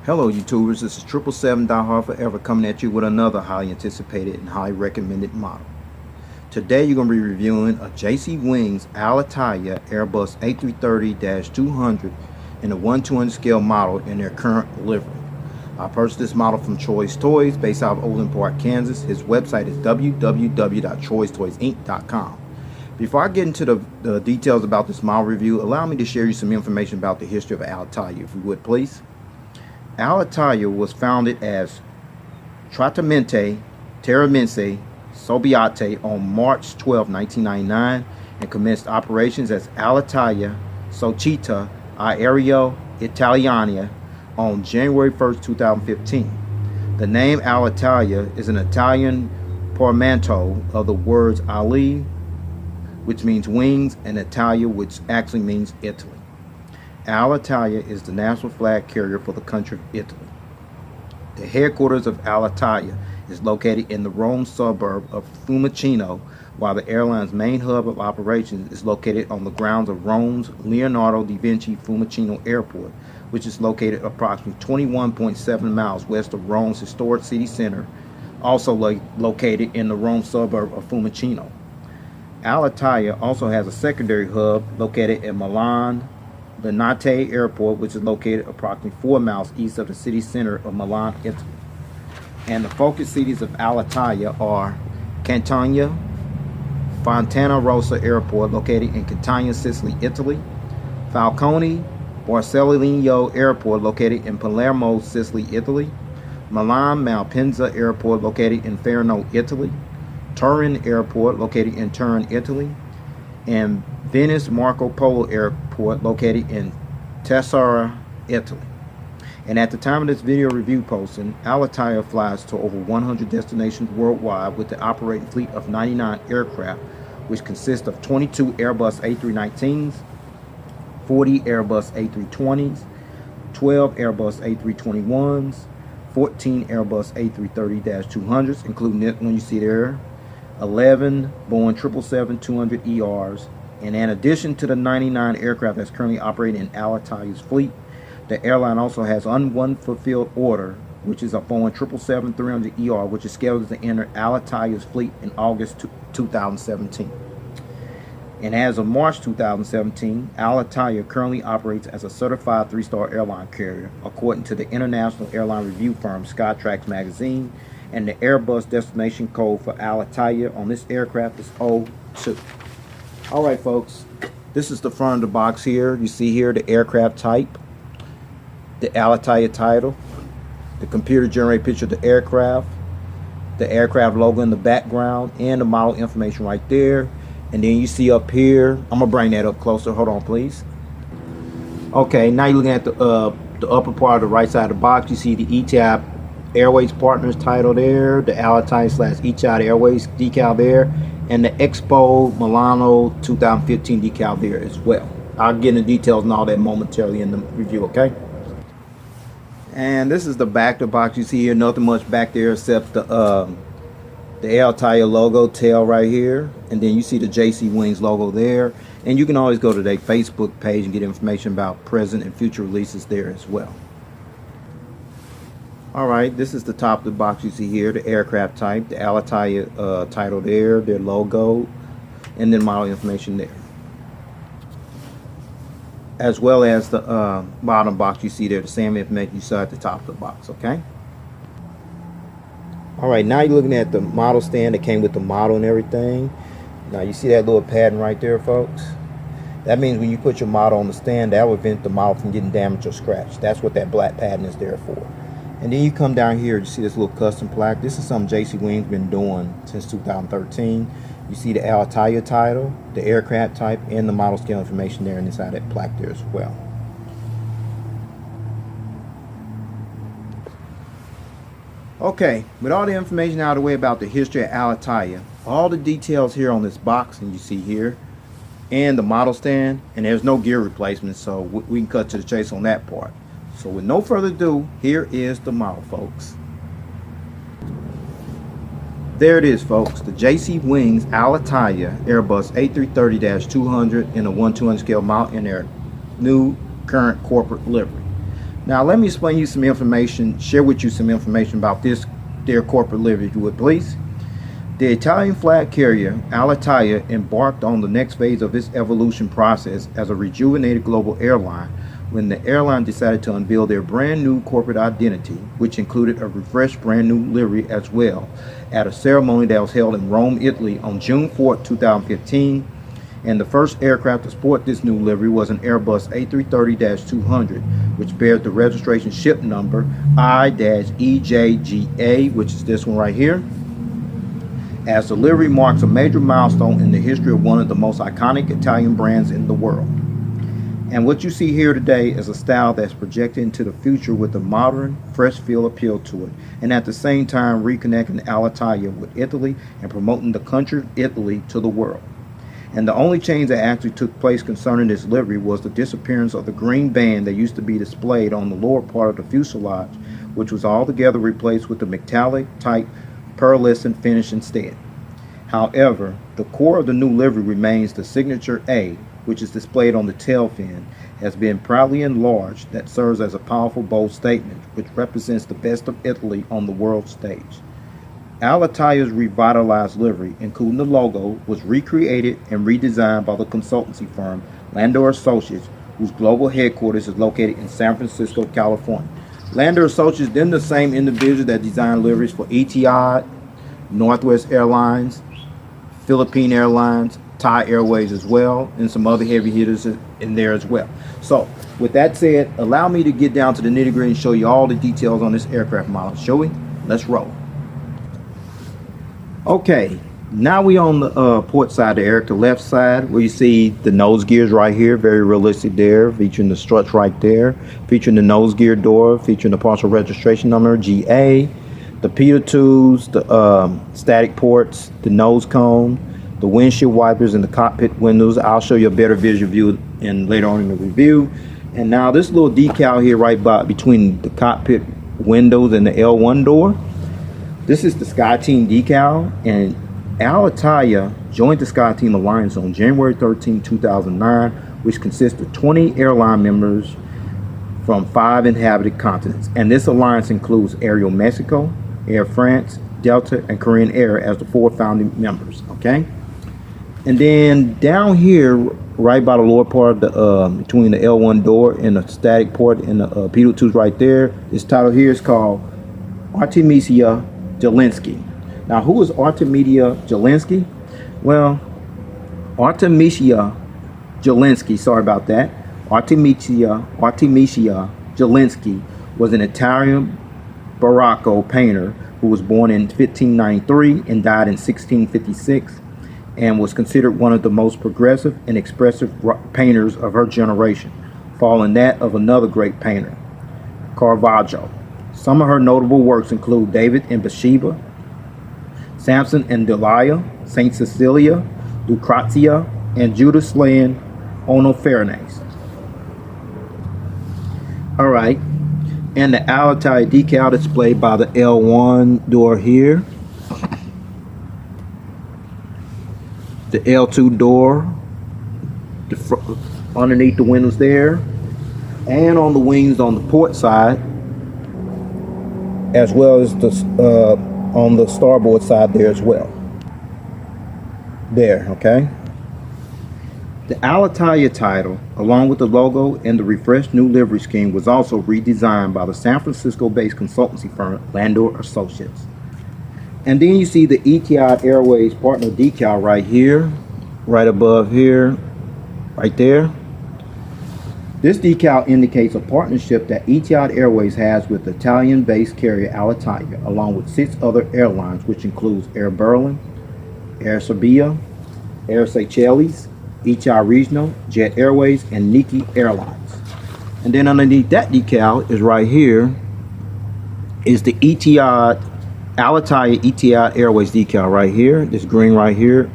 Hello YouTubers, this is 777-However coming at you with another highly anticipated and highly recommended model. Today you're going to be reviewing a JC Wings Alitalia Airbus A330-200 in a 1/200 scale model in their current livery. I purchased this model from Choice Toys based out of Overland Park, Kansas. His website is www.choicetoysinc.com. Before I get into the details about this model review, allow me to share you some information about the history of Alitalia, if you would please. Alitalia was founded as Trattamenti Terramense Sobiate on March 12, 1999 and commenced operations as Alitalia Società Aerea Italiana on January 1st, 2015. The name Alitalia is an Italian portmanteau of the words Ali, which means wings, and Italia, which actually means Italy. Alitalia is the national flag carrier for the country of Italy. The headquarters of Alitalia is located in the Rome suburb of Fiumicino, while the airline's main hub of operations is located on the grounds of Rome's Leonardo da Vinci Fiumicino Airport, which is located approximately 21.7 miles west of Rome's historic city center, also located in the Rome suburb of Fiumicino. Alitalia also has a secondary hub located in Milan Linate Airport, which is located approximately 4 miles east of the city center of Milan, Italy. And the focus cities of Alitalia are Catania, Fontana Rossa Airport, located in Catania, Sicily, Italy; Falcone Borsellino Airport, located in Palermo, Sicily, Italy; Milan Malpensa Airport, located in Ferrara, Italy; Turin Airport, located in Turin, Italy; and Venice Marco Polo Airport, located in Tessera, Italy. And at the time of this video review posting, Alitalia flies to over 100 destinations worldwide with the operating fleet of 99 aircraft, which consists of 22 Airbus A319s, 40 Airbus A320s, 12 Airbus A321s, 14 Airbus A330-200s, including this one you see there, 11 Boeing 777-200 ERs, and in addition to the 99 aircraft that's currently operating in Alitalia's fleet, the airline also has one fulfilled order, which is a Boeing 777-300 ER, which is scheduled to enter Alitalia's fleet in August 2017. And as of March 2017, Alitalia currently operates as a certified 3-star airline carrier, according to the international airline review firm Skytrax magazine, and the Airbus destination code for Alitalia on this aircraft is 02. Alright folks, this is the front of the box here. You see here the aircraft type, the Alitalia title, the computer generated picture of the aircraft logo in the background, and the model information right there. And then you see up here, I'm gonna bring that up closer, hold on please. Okay, now you're looking at the upper part of the right side of the box. You see the ETAP Airways Partners title there, the Alitalia/ETAP Airways decal there, and the Expo Milano 2015 decal there as well. I'll get into details and all that momentarily in the review, okay? And this is the back of the box. You see here, nothing much back there except the Alitalia logo tail right here, and then you see the JC Wings logo there. And you can always go to their Facebook page and get information about present and future releases there as well. Alright, this is the top of the box. You see here the aircraft type, the Alitalia title there, their logo, and then model information there, as well as the bottom box. You see there the same information you saw at the top of the box. Okay. Alright, now you're looking at the model stand that came with the model and everything. Now you see that little pattern right there, folks. That means when you put your model on the stand, that will prevent the model from getting damaged or scratched. That's what that black pattern is there for. And then you come down here, you see this little custom plaque. This is something JC Wings been doing since 2013. You see the Alitalia title, the aircraft type, and the model scale information there inside that plaque there as well. Okay, with all the information out of the way about the history of Alitalia, all the details here on this box, and you see here, and the model stand, and there's no gear replacement, so we can cut to the chase on that part. So with no further ado, here is the model, folks. There it is, folks, the JC Wings Alitalia Airbus A330-200 in a 1/200 scale model in their new current corporate livery. Now let me explain you some information, share with you some information about their corporate livery, if you would please. The Italian flag carrier Alitalia embarked on the next phase of its evolution process as a rejuvenated global airline when the airline decided to unveil their brand new corporate identity, which included a refreshed brand new livery as well, at a ceremony that was held in Rome, Italy on June 4, 2015. And the first aircraft to sport this new livery was an Airbus A330-200, which bears the registration ship number I-EJGA, which is this one right here, as the livery marks a major milestone in the history of one of the most iconic Italian brands in the world. And what you see here today is a style that's projected into the future with a modern, fresh feel appeal to it, and at the same time reconnecting Alitalia with Italy and promoting the country of Italy to the world. And the only change that actually took place concerning this livery was the disappearance of the green band that used to be displayed on the lower part of the fuselage, which was altogether replaced with the metallic type pearlescent finish instead. However, the core of the new livery remains the signature A, which is displayed on the tail fin, has been proudly enlarged, that serves as a powerful, bold statement, which represents the best of Italy on the world stage. Alitalia's revitalized livery, including the logo, was recreated and redesigned by the consultancy firm Landor Associates, whose global headquarters is located in San Francisco, California. Landor Associates, then the same individual that designed liveries for Etihad, Northwest Airlines, Philippine Airlines, Thai Airways as well, and some other heavy hitters in there as well. So, with that said, allow me to get down to the nitty-gritty and show you all the details on this aircraft model. Shall we? Let's roll. Okay, now we on the port side of the air, the left side, where you see the nose gears right here, very realistic there, featuring the struts right there, featuring the nose gear door, featuring the partial registration number, GA, the pitot tubes, the static ports, the nose cone, the windshield wipers, and the cockpit windows. I'll show you a better visual view later on in the review. And now this little decal here right between the cockpit windows and the L1 door, this is the SkyTeam decal, and Alitalia joined the SkyTeam Alliance on January 13, 2009, which consists of 20 airline members from 5 inhabited continents. And this alliance includes Aero Mexico, Air France, Delta, and Korean Air as the 4 founding members, okay? And then down here, right by the lower part of the, between the L1 door and the static port and the pitot tubes right there, this title here is called Artemisia Jelinski. Now, who is Artemisia Jelinski? Well, Artemisia Jelinski, sorry about that. Artemisia Jelinski was an Italian Barocco painter who was born in 1593 and died in 1656, and was considered one of the most progressive and expressive painters of her generation, following that of another great painter, Caravaggio. Some of her notable works include David and Bathsheba, Samson and Delilah, Saint Cecilia, Lucrezia, and Judas slaying Holofernes. Alright, and the Alitalia decal displayed by the L1 door here, the L2 door, underneath the windows there, and on the wings on the port side, as well as the on the starboard side there as well. There, okay? The Alitalia title, along with the logo and the refreshed new livery scheme, was also redesigned by the San Francisco-based consultancy firm Landor Associates. And then you see the Etihad Airways partner decal right here, right above here, right there. This decal indicates a partnership that Etihad Airways has with the Italian-based carrier Alitalia, along with 6 other airlines, which includes Air Berlin, Air Serbia, Air Seychelles, Etihad Regional, Jet Airways, and Niki Airlines. And then underneath that decal is right here is the Etihad Alitalia Etihad Airways decal right here, this green right here.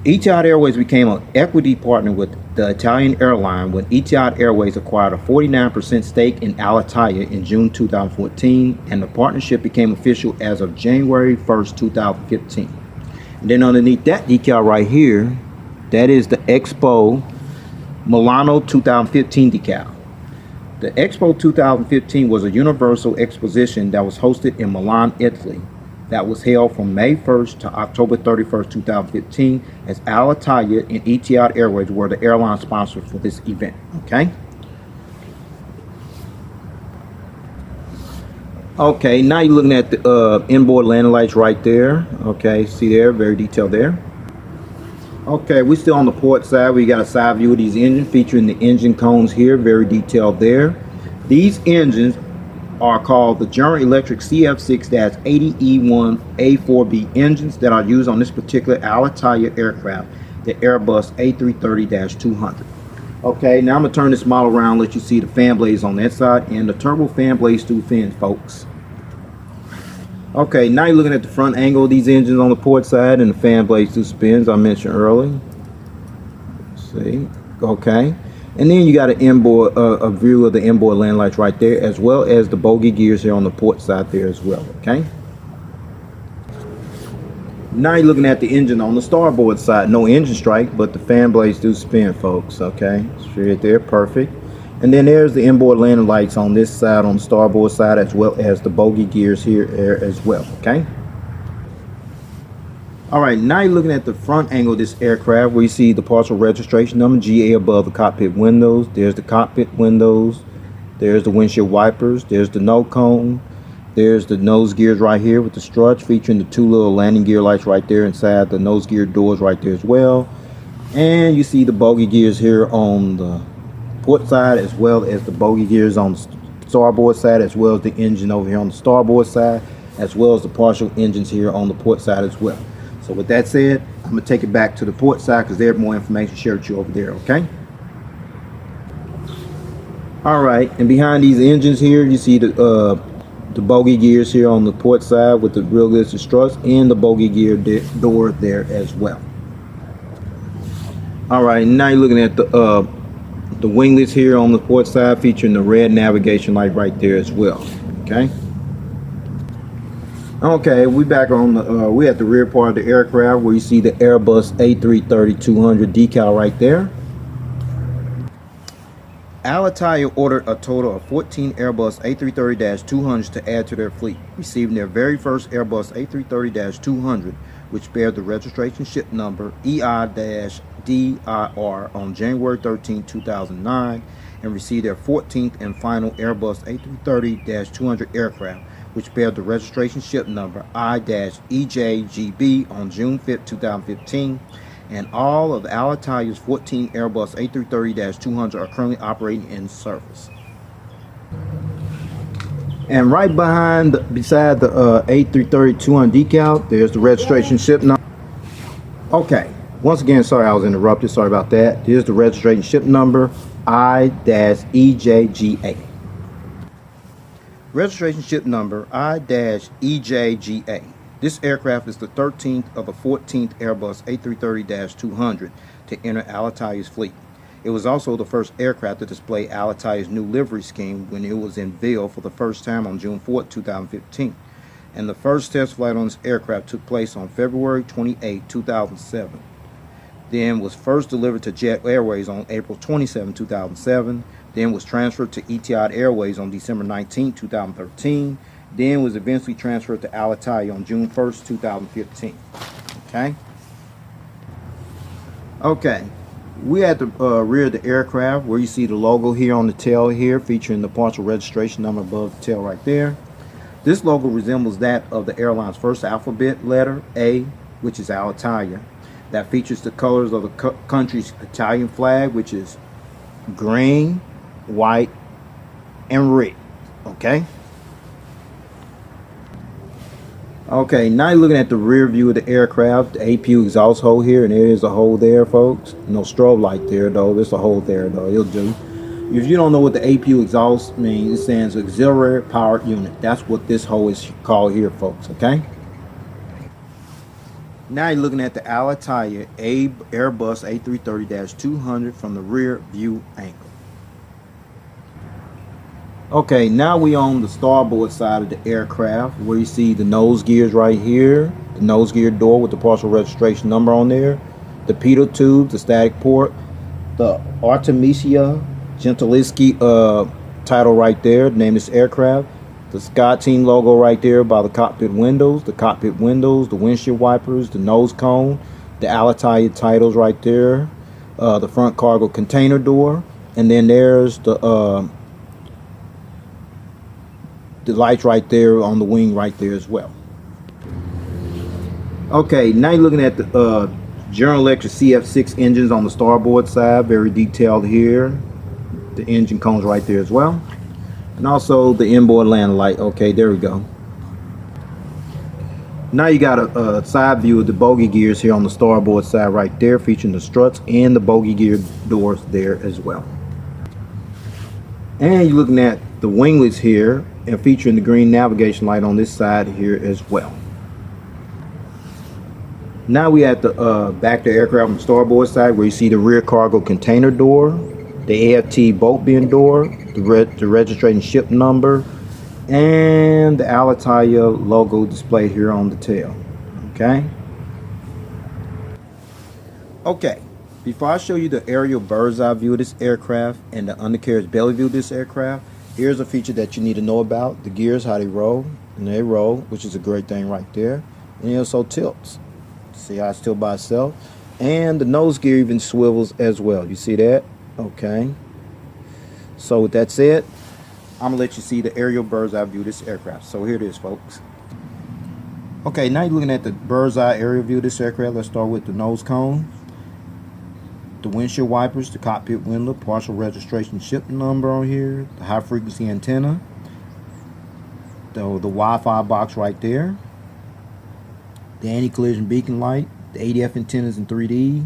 Etihad Airways became an equity partner with the Italian airline when Etihad Airways acquired a 49% stake in Alitalia in June 2014, and the partnership became official as of January 1st, 2015. And then underneath that decal right here, that is the Expo Milano 2015 decal. The Expo 2015 was a universal exposition that was hosted in Milan, Italy, that was held from May 1st to October 31st, 2015, as Alitalia and Etihad Airways were the airline sponsors for this event. Okay. Okay, now you're looking at the inboard landing lights right there. Okay, see there, very detailed there. Okay, we're still on the port side. We got a side view of these engines featuring the engine cones here, very detailed there. These engines are called the General Electric CF6-80E1A4B engines that are used on this particular Alitalia aircraft, the Airbus A330-200. Okay, now I'm going to turn this model around, let you see the fan blades on that side and the turbo fan blades through fins, folks. Okay, now you're looking at the front angle of these engines on the port side and the fan blades through spins I mentioned earlier. Let's see, okay. And then you got an inboard, a view of the inboard landing lights right there, as well as the bogey gears here on the port side there as well, okay. Now you're looking at the engine on the starboard side. No engine strike, but the fan blades do spin, folks, okay. Straight there, perfect. And then there's the inboard landing lights on this side, on the starboard side, as well as the bogey gears here as well, okay. All right, now you're looking at the front angle of this aircraft where you see the partial registration number GA above the cockpit windows. There's the cockpit windows, there's the windshield wipers, there's the nose cone, there's the nose gears right here with the struts featuring the two little landing gear lights right there inside the nose gear doors right there as well. And you see the bogey gears here on the port side, as well as the bogey gears on the starboard side, as well as the engine over here on the starboard side, as well as the partial engines here on the port side as well. So with that said, I'm going to take it back to the port side because there's more information shared with you over there, okay? All right, and behind these engines here, you see the bogey gears here on the port side with the real good struts and the bogey gear door there as well. All right, now you're looking at the winglets here on the port side featuring the red navigation light right there as well, okay. Okay, we back on the we at the rear part of the aircraft where you see the Airbus A330-200 decal right there. Alitalia ordered a total of 14 Airbus A330-200s to add to their fleet, receiving their very first Airbus A330-200, which bears the registration ship number EI-DIR on January 13, 2009, and received their 14th and final Airbus A330-200 aircraft, which bears the registration ship number I-EJGB on June 5, 2015. And all of Alitalia's 14 Airbus A330-200 are currently operating in service. And right beside the A330-200 decal, there's the registration ship number. Okay, once again, sorry I was interrupted. Sorry about that. Here's the registration ship number I-EJGA. Registration ship number I-EJGA. This aircraft is the 13th of the 14th Airbus A330-200 to enter Alitalia's fleet. It was also the first aircraft to display Alitalia's new livery scheme when it was in Unveil for the first time on June 4, 2015. And the first test flight on this aircraft took place on February 28, 2007. Then was first delivered to Jet Airways on April 27, 2007. Then was transferred to Etihad Airways on December 19, 2013. Then was eventually transferred to Alitalia on June 1st, 2015. Okay. Okay. We're at the rear of the aircraft where you see the logo here on the tail here featuring the partial registration number above the tail right there. This logo resembles that of the airline's first alphabet letter, A, which is Alitalia. That features the colors of the country's Italian flag, which is green, white, and red. Okay. Okay, now you're looking at the rear view of the aircraft, the APU exhaust hole here, and there is a hole there, folks. No strobe light there, though. There's a hole there, though. It'll do. If you don't know what the APU exhaust means, it stands for Auxiliary Power Unit. That's what this hole is called here, folks, okay? Now you're looking at the Alitalia Airbus A330-200 from the rear view angle. Okay, now we on the starboard side of the aircraft where you see the nose gears right here, the nose gear door with the partial registration number on there, the pitot tube, the static port, the Artemisia Gentileschi title right there, the name of this aircraft. The Sky Team logo right there by the cockpit windows, the windshield wipers, the nose cone, the Alitalia titles right there, the front cargo container door, and then there's the lights right there on the wing right there as well. Okay, now you're looking at the General Electric CF6 engines on the starboard side, very detailed here. The engine cones right there as well. And also the inboard landing light. Okay, there we go. Now you got a side view of the bogey gears here on the starboard side right there, featuring the struts and the bogey gear doors there as well. And you're looking at the winglets here and featuring the green navigation light on this side here as well. Now we at the back to aircraft on the starboard side, where you see the rear cargo container door, the AFT boat bin door, the registration ship number, and the Alitalia logo displayed here on the tail. Okay, before I show you the aerial bird's eye view of this aircraft and the undercarriage belly view of this aircraft, here's a feature that you need to know about: the gears, how they roll, and they roll, which is a great thing right there. And it also tilts. See how it's tilted by itself, and the nose gear even swivels as well. You see that? Okay, so with that said, I'm gonna let you see the aerial bird's eye view of this aircraft. So here it is, folks. Okay, now you're looking at the bird's eye aerial view of this aircraft. Let's start with the nose cone, the windshield wipers, the cockpit window, partial registration ship number on here, the high frequency antenna, the Wi-Fi box right there, the anti-collision beacon light, the ADF antennas in 3D,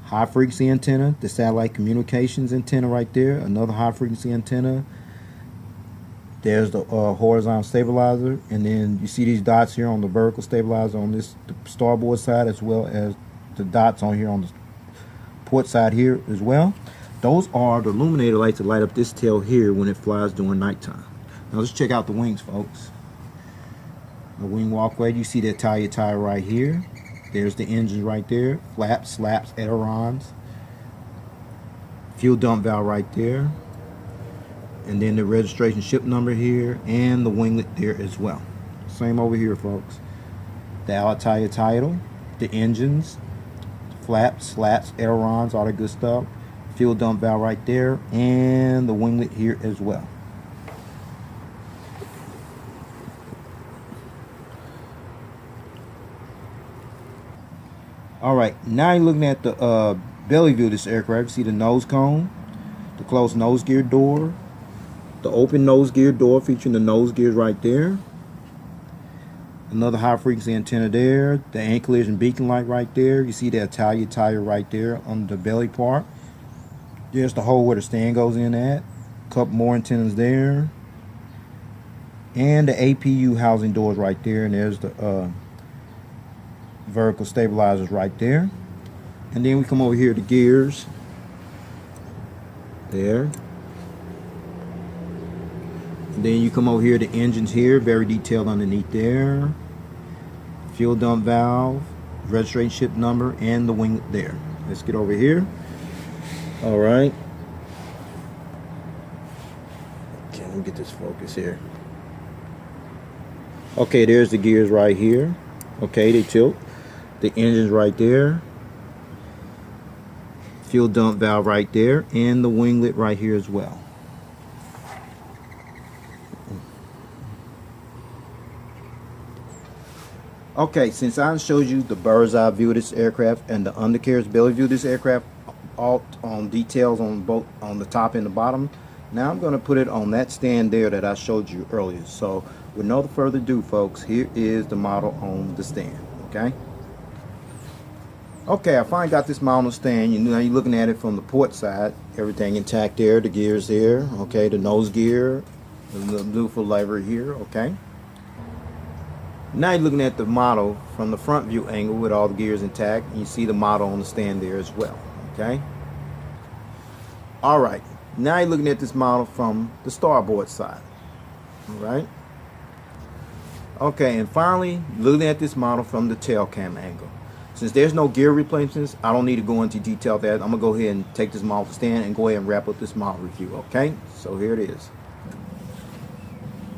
high frequency antenna, the satellite communications antenna right there, another high frequency antenna. There's the horizontal stabilizer, and then you see these dots here on the vertical stabilizer on this the starboard side, as well as the dots on here on the port side here as well. Those are the illuminator lights that light up this tail here when it flies during nighttime. Now let's check out the wings, folks. The wing walkway, you see the Italia tire right here. There's the engines right there, flaps, slaps, ailerons, fuel dump valve right there, and then the registration ship number here and the winglet there as well. Same over here, folks. The Alitalia title, the engines, flaps, slaps, ailerons, all that good stuff, fuel dump valve right there, and the winglet here as well. Alright, now you're looking at the belly view of this aircraft. You see the nose cone, the closed nose gear door, the open nose gear door featuring the nose gears right there, another high frequency antenna there, the anti-collision beacon light right there. You see the Italia tire right there on the belly part. There's the hole where the stand goes in at, a couple more antennas there, and the APU housing doors right there, and there's the vertical stabilizers right there. And then we come over here to gears there, and then you come over here to engines here, very detailed underneath there, fuel dump valve, registration ship number, and the wing there. Let's get over here. All right, okay, let me get this focus here. Okay, there's the gears right here. Okay, they tilt. The engines right there, fuel dump valve right there, and the winglet right here as well. Okay, since I showed you the bird's eye view of this aircraft and the undercarriage belly view of this aircraft, all on details on both on the top and the bottom, now I'm going to put it on that stand there that I showed you earlier. So with no further ado, folks, here is the model on the stand. Okay, I finally got this model on the stand. You're looking at it from the port side, everything intact there, the gears there, okay, the nose gear, the beautiful livery here, okay. Now you're looking at the model from the front view angle with all the gears intact, and you see the model on the stand there as well, okay. Alright, now you're looking at this model from the starboard side, alright. Okay, and finally, looking at this model from the tail cam angle. Since there's no gear replacements, I don't need to go into detail that. I'm gonna go ahead and take this model to stand and go ahead and wrap up this model review. Okay, so here it is.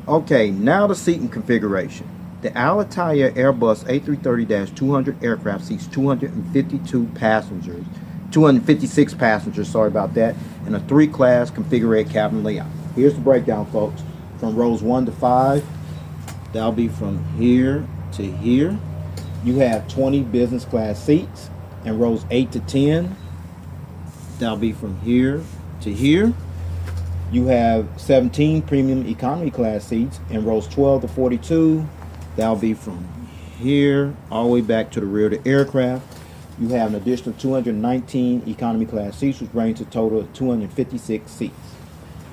Okay, now the seating configuration. The Alitalia Airbus A330-200 aircraft seats 256 passengers, sorry about that, in a 3-class configured cabin layout. Here's the breakdown, folks. From rows 1 to 5, that'll be from here to here. You have 20 business class seats, and rows 8 to 10, that'll be from here to here. You have 17 premium economy class seats, and rows 12 to 42, that'll be from here all the way back to the rear of the aircraft. You have an additional 219 economy class seats, which brings a total of 256 seats.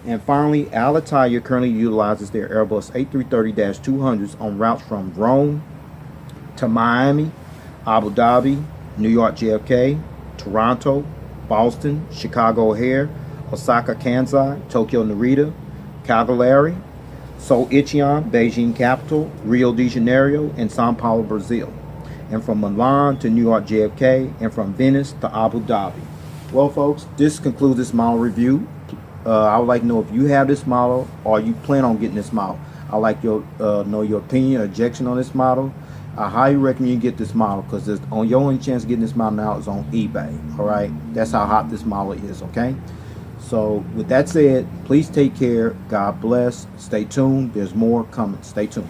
And finally, Alitalia currently utilizes their Airbus A330-200s on routes from Rome to Miami, Abu Dhabi, New York JFK, Toronto, Boston, Chicago O'Hare, Osaka Kansai, Tokyo Narita, Cagliari, Seoul Incheon, Beijing Capital, Rio de Janeiro, and Sao Paulo, Brazil. And from Milan to New York JFK, and from Venice to Abu Dhabi. Well, folks, this concludes this model review. I would like to know if you have this model or you plan on getting this model. I'd like to know your opinion or objection on this model. I highly recommend you get this model because on your only chance of getting this model now is on eBay. All right, that's how hot this model is. Okay, so with that said, please take care. God bless. Stay tuned. There's more coming. Stay tuned.